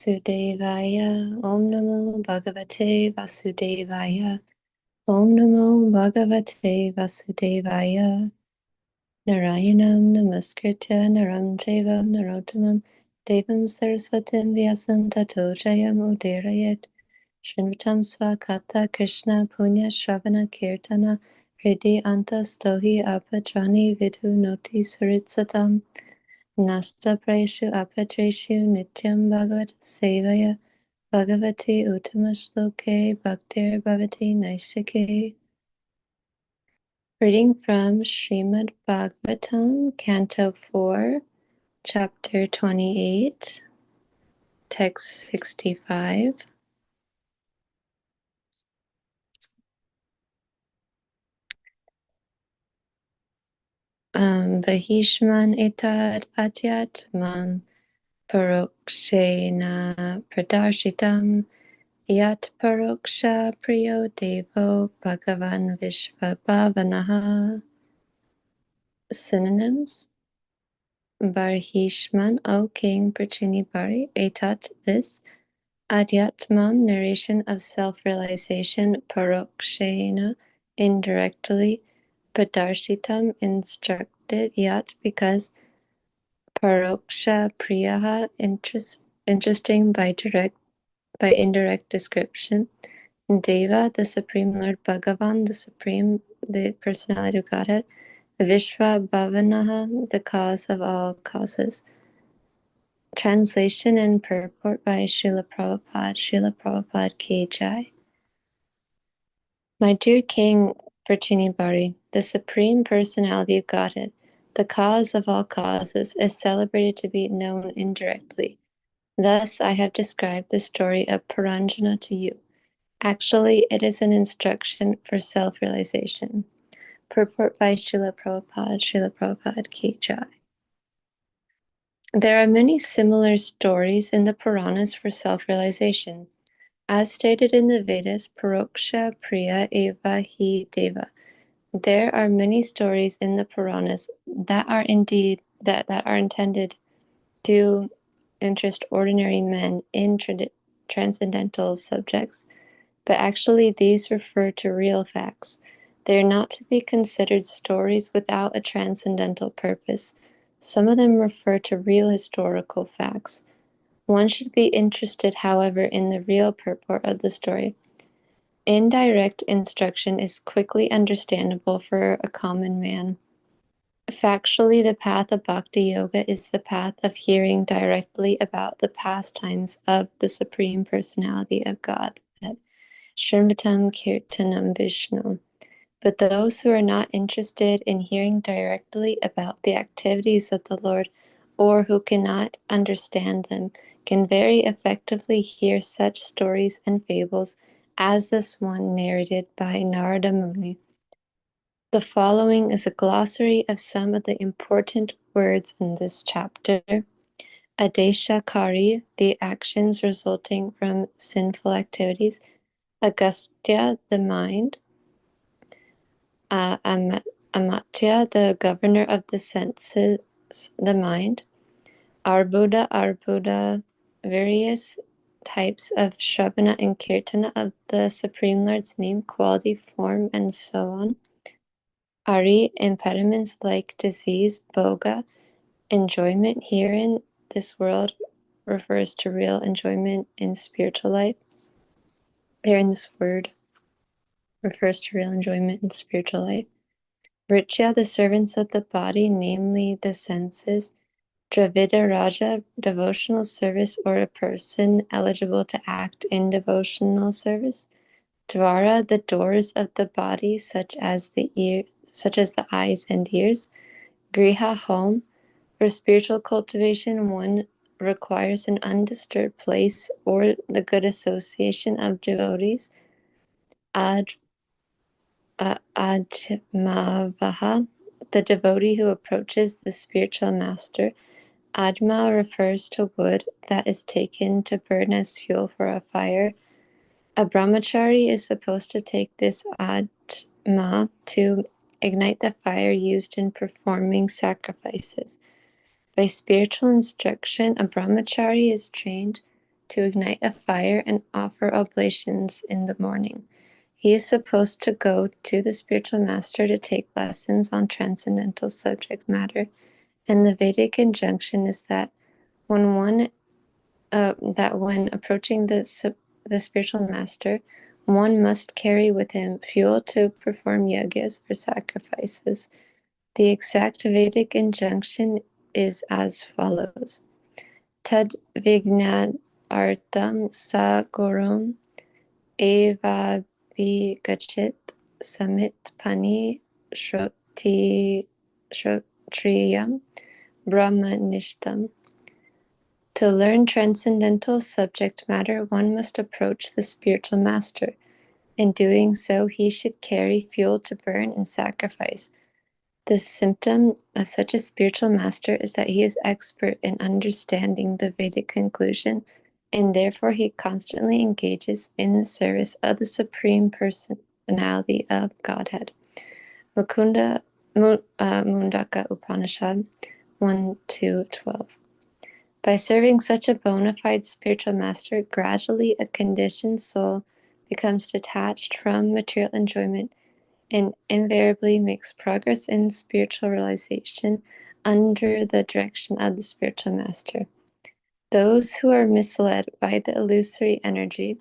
Vasudevaya, Om Namo Bhagavate Vasudevaya, Om Namo Bhagavate Vasudevaya, Narayanam Namaskritya Naram Chaiva Narottamam Devam Saraswatim Vyasam Tato Jayam Udirayat Shinvatam Swakata Krishna Punya Shravana Kirtana Hridi Anta Stohi Apadrani Vidhu Noti Suritsatam Nasta Praishu Apatreshu Nityam Bhagavat Sevaya Bhagavati Uttama Bhaktir Bhavati Naishake. Reading from Srimad Bhagavatam, Canto 4, Chapter 28, Text 65. Vahishman etad atyatmam parokshena pradarshitam yat paroksha priyo devo bhagavan vishvabhavanaha. Synonyms: Barhishman, O King Prachinibari, etat, this, Adhyatmam, narration of self-realization, parokshena, indirectly, padarshitam, instructed, yat, because, paroksha priyaha, interesting by indirect description, Deva, the Supreme Lord, Bhagavan, the personality of Godhead, Vishva Bhavanaha, the cause of all causes. Translation and purport by Srila Prabhupada Ki Jai. My dear King Prachinibari, the Supreme Personality of Godhead, the cause of all causes, is celebrated to be known indirectly. Thus I have described the story of Paranjana to you. Actually, it is an instruction for self-realization. Purport by Srila Prabhupada Ki Jai. There are many similar stories in the Puranas for self-realization. As stated in the Vedas, Paroksha Priya Eva Hi Deva. There are many stories in the Puranas that are intended to interest ordinary men in transcendental subjects, but actually these refer to real facts. They are not to be considered stories without a transcendental purpose. Some of them refer to real historical facts. One should be interested, however, in the real purport of the story. Indirect instruction is quickly understandable for a common man. Factually, the path of Bhakti Yoga is the path of hearing directly about the pastimes of the Supreme Personality of Godhead, Srimvatam Kirtanam Vishnu. But those who are not interested in hearing directly about the activities of the Lord, or who cannot understand them, can very effectively hear such stories and fables as this one narrated by Narada Muni. The following is a glossary of some of the important words in this chapter. Adesha Kari, the actions resulting from sinful activities. Agastya, the mind. Amatya, the governor of the senses, the mind. Arbuda, various types of Shravana and Kirtana of the Supreme Lord's name, quality, form, and so on. Ari, impediments like disease, bhoga, enjoyment here in this world refers to real enjoyment in spiritual life. Here in this word refers to real enjoyment in spiritual life. Vrichya, the servants of the body, namely the senses. Dravida Raja, devotional service or a person eligible to act in devotional service. Dvara, the doors of the body, such as the eyes and ears. Griha, home. For spiritual cultivation, one requires an undisturbed place or the good association of devotees. Admavaha, the devotee who approaches the spiritual master. Adma refers to wood that is taken to burn as fuel for a fire. A brahmachari is supposed to take this adma to ignite the fire used in performing sacrifices. By spiritual instruction, a brahmachari is trained to ignite a fire and offer oblations in the morning. He is supposed to go to the spiritual master to take lessons on transcendental subject matter, and the Vedic injunction is that when approaching the spiritual master, one must carry with him fuel to perform yagyas or sacrifices. The exact Vedic injunction is as follows: Tad vignartam sa gurum eva gachit samit pani shrotriyam brahmanishtam. To learn transcendental subject matter, one must approach the spiritual master. In doing so, he should carry fuel to burn and sacrifice. The symptom of such a spiritual master is that he is expert in understanding the Vedic conclusion, and therefore he constantly engages in the service of the Supreme Personality of Godhead. Mundaka Upanishad 1-12. By serving such a bona fide spiritual master, gradually a conditioned soul becomes detached from material enjoyment and invariably makes progress in spiritual realization under the direction of the spiritual master. Those who are misled by the illusory energy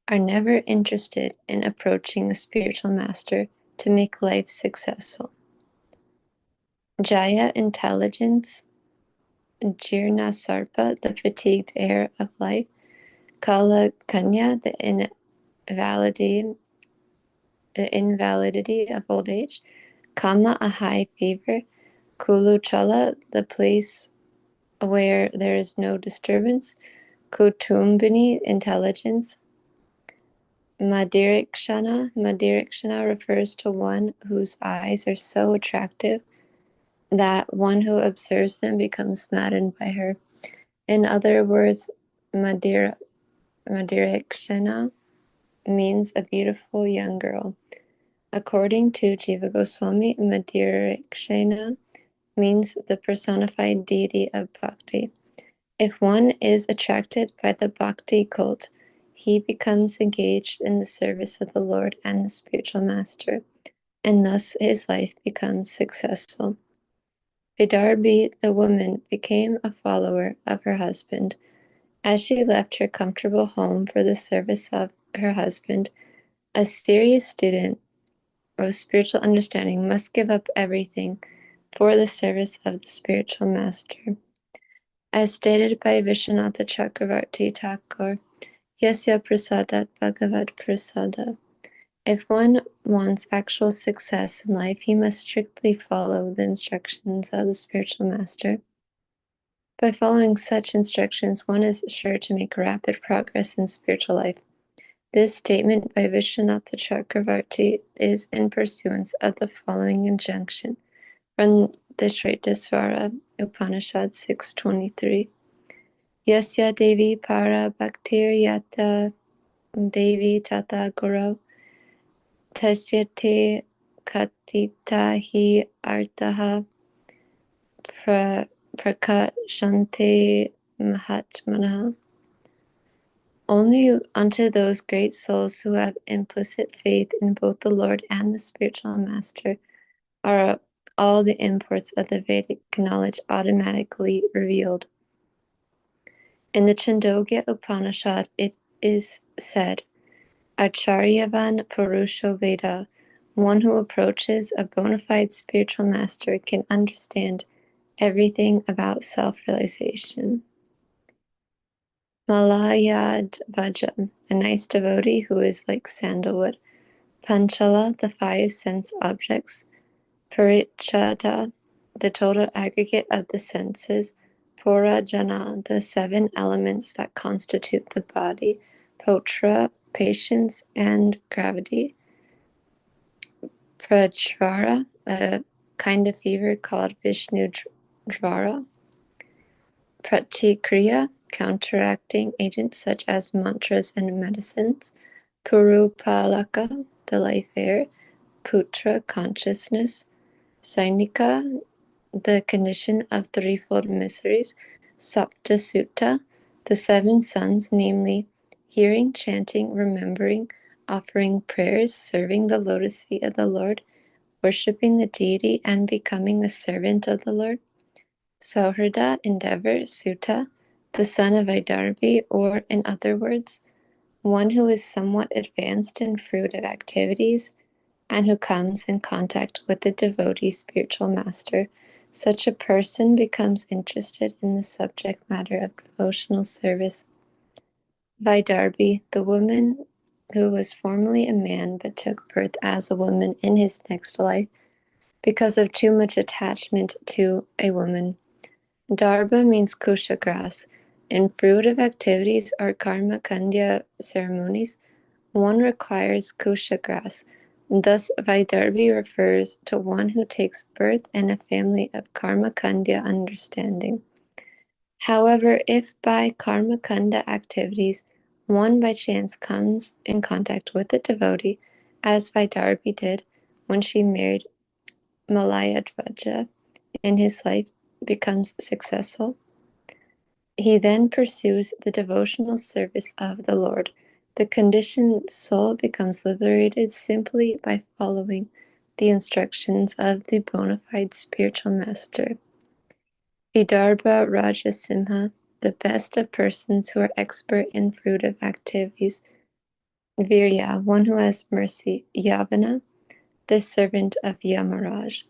are never interested in approaching a spiritual master to make life successful. Jaya, intelligence; Jirna Sarpa, the fatigued air of life; Kala Kanya, the invalidity of old age; Kama, a high fever; Kulu Chala, the place where there is no disturbance; Kutumbini, intelligence; Madirikshana refers to one whose eyes are so attractive that one who observes them becomes maddened by her. In other words, Madirikshana means a beautiful young girl. According to Jiva Goswami, Madirikshana means the personified deity of bhakti. If one is attracted by the bhakti cult, he becomes engaged in the service of the Lord and the spiritual master, and thus his life becomes successful. Vidarbhi, the woman, became a follower of her husband. As she left her comfortable home for the service of her husband, a serious student of spiritual understanding must give up everything for the service of the spiritual master. As stated by Vishwanatha Chakravarti Thakur, Yasya prasadat bhagavad prasada. If one wants actual success in life, he must strictly follow the instructions of the spiritual master. By following such instructions, one is sure to make rapid progress in spiritual life. This statement by Vishwanatha Chakravarti is in pursuance of the following injunction from the Shvetashvara Upanishad 6.23. Yasya Devi Para Bhaktir Yata Devi Tata Guru Tasyate Katita Hi Artaha Prakashante Mahatmanaha. Only unto those great souls who have implicit faith in both the Lord and the spiritual master are all the imports of the Vedic knowledge automatically revealed. In the Chandogya Upanishad, it is said, Acharyavan Purusho Veda, one who approaches a bona fide spiritual master can understand everything about self-realization. Malayadvaja, a nice devotee who is like sandalwood. Panchala, the 5 sense objects. Parichata, the total aggregate of the senses. Purajana, the 7 elements that constitute the body. Potra, patience and gravity. Prajvara, a kind of fever called Vishnu Dvara. Pratikriya, counteracting agents such as mantras and medicines. Purupalaka, the life air. Putra, consciousness. Sainika, the condition of threefold miseries. Sapta Sutta, The 7 sons, namely, hearing, chanting, remembering, offering prayers, serving the lotus feet of the Lord, worshipping the deity, and becoming a servant of the Lord. Sauhrada, endeavor, Sutta, the son of Vidarbhi, or, in other words, one who is somewhat advanced in fruitive activities and who comes in contact with the devotee spiritual master. Such a person becomes interested in the subject matter of devotional service. Vidarbhi, the woman who was formerly a man but took birth as a woman in his next life because of too much attachment to a woman. Darba means kusha grass. In fruitive activities or karma kandya ceremonies, one requires kusha grass. Thus, Vidarbhi refers to one who takes birth in a family of karma kandya understanding. However, if by karma kanda activities one by chance comes in contact with a devotee, as Vidarbhi did when she married Malayadvaja in his life becomes successful, he then pursues the devotional service of the Lord. The conditioned soul becomes liberated simply by following the instructions of the bona fide spiritual master. Vidarbha Rajasimha, the best of persons who are expert in fruitive activities. Virya, one who has mercy. Yavana, the servant of Yamaraj.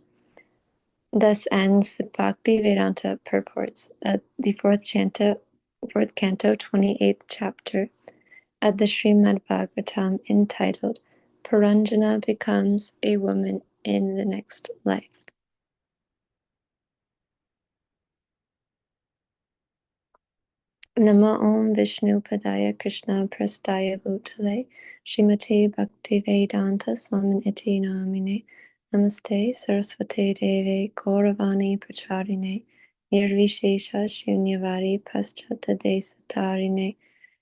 Thus ends the Bhakti Vedanta purports at the fourth canto, 28th chapter of the Srimad Bhagavatam, entitled Puranjana Becomes a Woman in the Next Life. Nama Om Vishnu Padaya Krishna Prastaya Bhutale Srimati Bhaktivedanta Swamin Iti Namine Namaste Saraswate Deve Gauravani Pracharine Nirvishesha Shunyavadi Paschatade Satarine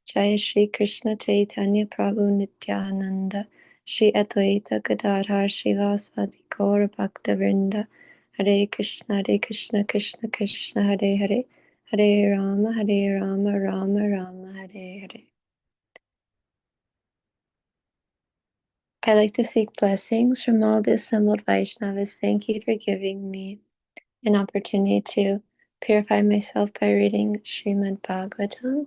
Jaya Shri Krishna Chaitanya Prabhu Nityananda Shri Advaita Gadadhar Shivasadi Gaura Bhakta Vrinda Hare Krishna Krishna Krishna Hare Hare Hare Rama, Rama Rama, Hare Hare. I like to seek blessings from all the assembled Vaishnavas. Thank you for giving me an opportunity to purify myself by reading Srimad Bhagavatam.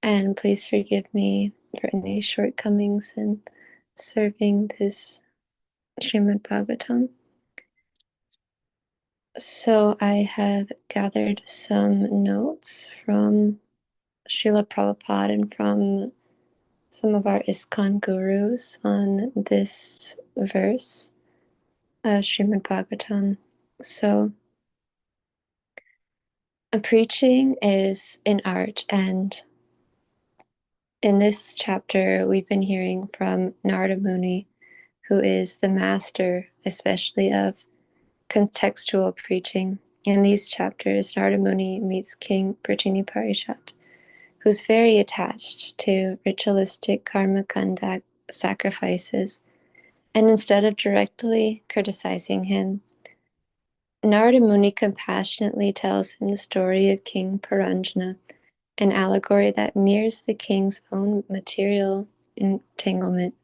And please forgive me for any shortcomings in serving this Srimad Bhagavatam. So I have gathered some notes from Srila Prabhupada and from some of our ISKCON gurus on this verse, Srimad Bhagavatam. So, preaching is an art, and in this chapter, we've been hearing from Narada Muni, who is the master, especially of contextual preaching. In these chapters, Narada Muni meets King Prajini Parishat, who's very attached to ritualistic karma kanda sacrifices. And instead of directly criticizing him, Narada Muni compassionately tells him the story of King Puranjana, an allegory that mirrors the king's own material entanglement.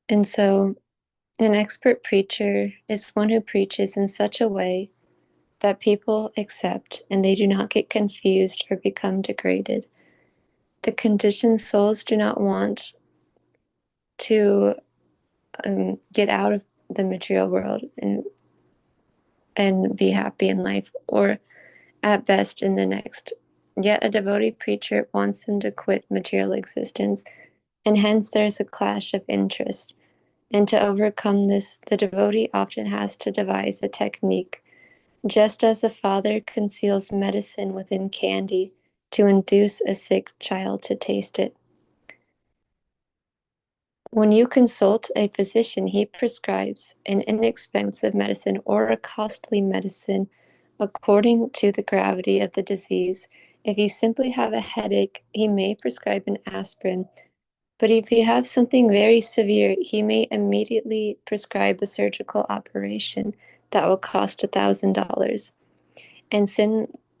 And so, an expert preacher is one who preaches in such a way that people accept and they do not get confused or become degraded. The conditioned souls do not want to get out of the material world and be happy in life, or at best in the next. Yet a devotee preacher wants them to quit material existence, and hence there's a clash of interest. And to overcome this, the devotee often has to devise a technique, just as a father conceals medicine within candy to induce a sick child to taste it. When you consult a physician, he prescribes an inexpensive medicine or a costly medicine according to the gravity of the disease. If you simply have a headache, he may prescribe an aspirin. But if you have something very severe, he may immediately prescribe a surgical operation that will cost $1,000. And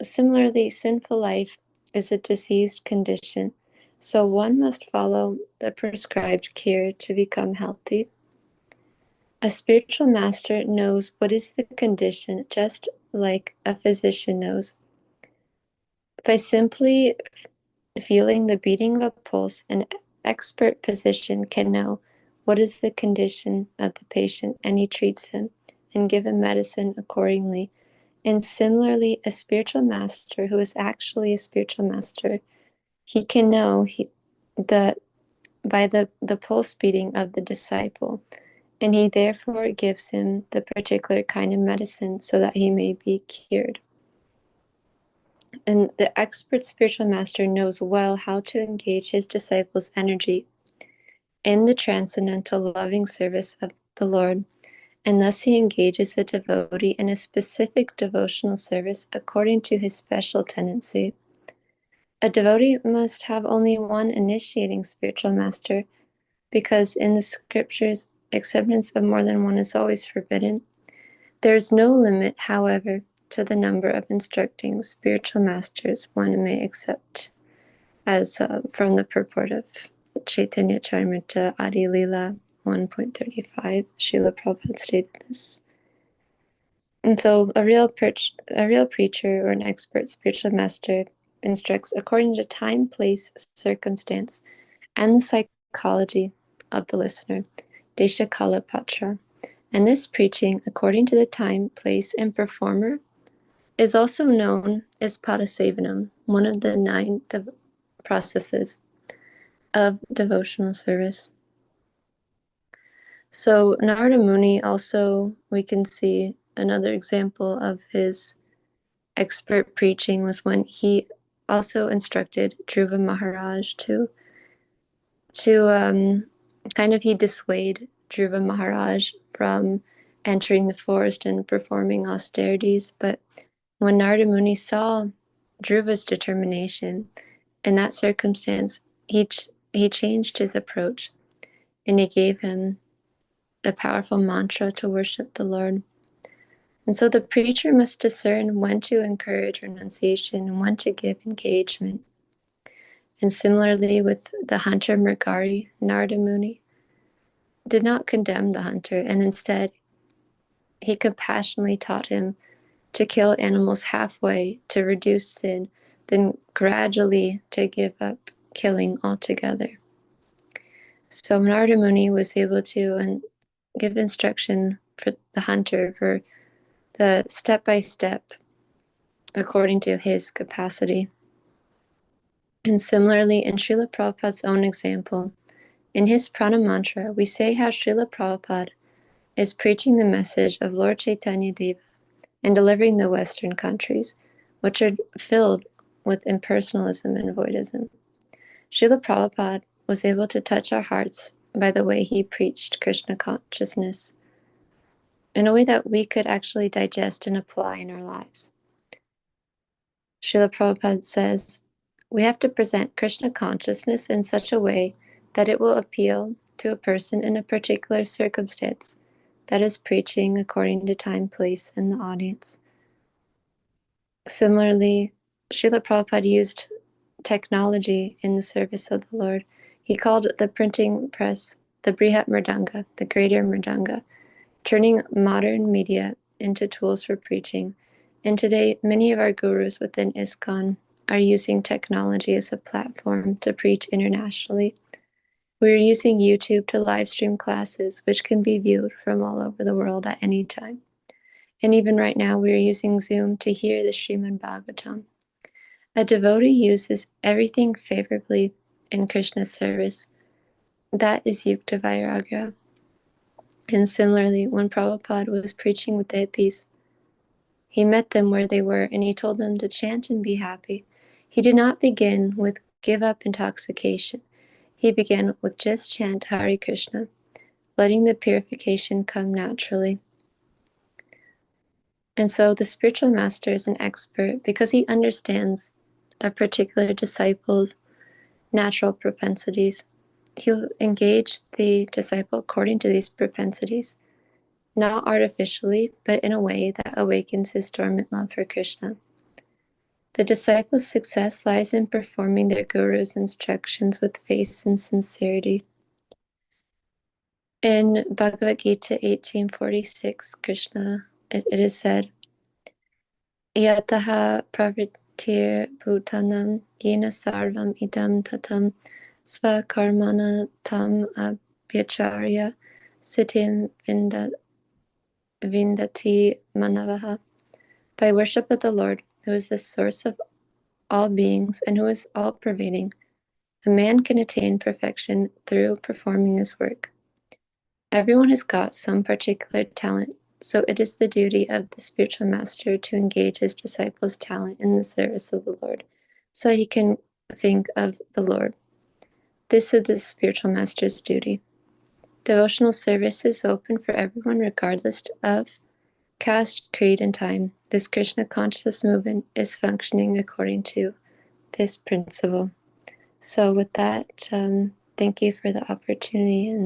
Similarly, sinful life is a diseased condition, so one must follow the prescribed cure to become healthy. A spiritual master knows what is the condition, just like a physician knows. By simply feeling the beating of a pulse, an expert physician can know what is the condition of the patient, and he treats them and give him medicine accordingly. And similarly, a spiritual master who is actually a spiritual master, he can know by the pulse beating of the disciple, and he therefore gives him the particular kind of medicine so that he may be cured. And the expert spiritual master knows well how to engage his disciples' energy in the transcendental loving service of the Lord, and thus he engages the devotee in a specific devotional service according to his special tendency. A devotee must have only one initiating spiritual master, because in the scriptures, acceptance of more than one is always forbidden. There is no limit, however, to the number of instructing spiritual masters one may accept, as from the purport of Chaitanya Charitamrita Adi Leela 1.35, Srila Prabhupada stated this. And so a real preacher or an expert spiritual master instructs according to time, place, circumstance, and the psychology of the listener, Desha Kala Patra. And this preaching, according to the time, place, and performer, is also known as Padasevanam, one of the 9 processes of devotional service. So Narada Muni also, we can see another example of his expert preaching was when he also instructed Dhruva Maharaj to kind of he dissuade Dhruva Maharaj from entering the forest and performing austerities. But when Narada Muni saw Dhruva's determination in that circumstance, he changed his approach, and he gave him a powerful mantra to worship the Lord. And so the preacher must discern when to encourage renunciation and when to give engagement. And similarly with the hunter Mrigari, Narada Muni did not condemn the hunter, and instead he compassionately taught him to kill animals halfway to reduce sin, then gradually to give up killing altogether. So Narada Muni was able to give instruction for the hunter for the step-by-step according to his capacity. And similarly, in Srila Prabhupada's own example, in his prana mantra, we say how Srila Prabhupada is preaching the message of Lord Chaitanya Deva and delivering the Western countries, which are filled with impersonalism and voidism. Srila Prabhupada was able to touch our hearts by the way he preached Krishna consciousness in a way that we could actually digest and apply in our lives. Srila Prabhupada says, we have to present Krishna consciousness in such a way that it will appeal to a person in a particular circumstance, that is preaching according to time, place, and the audience. Similarly, Srila Prabhupada used technology in the service of the Lord. He called the printing press the Brihat Mridanga, the greater Mridanga, turning modern media into tools for preaching. And today, many of our gurus within ISKCON are using technology as a platform to preach internationally. We're using YouTube to live stream classes, which can be viewed from all over the world at any time. And even right now, we're using Zoom to hear the Srimad Bhagavatam. A devotee uses everything favorably in Krishna's service. That is Yukta Vairagya. And similarly, when Prabhupada was preaching with the hippies, he met them where they were, and he told them to chant and be happy. He did not begin with give up intoxication. He began with just chant Hare Krishna, letting the purification come naturally. And so the spiritual master is an expert because he understands a particular disciple's natural propensities. He'll engage the disciple according to these propensities, not artificially, but in a way that awakens his dormant love for Krishna. The disciples' success lies in performing their guru's instructions with faith and sincerity. In Bhagavad Gita 18:46, Krishna, it is said, Yataha pravritir bhutanam yena sarvam idam tatam svakarmana tam abhyacharya sitim vindati manavaha. By worship of the Lord, who is the source of all beings and who is all-pervading, a man can attain perfection through performing his work. Everyone has got some particular talent, so it is the duty of the spiritual master to engage his disciples' talent in the service of the Lord, so he can think of the Lord. This is the spiritual master's duty. Devotional service is open for everyone regardless of caste, creed, and time. This Krishna conscious movement is functioning according to this principle. So with that, thank you for the opportunity, and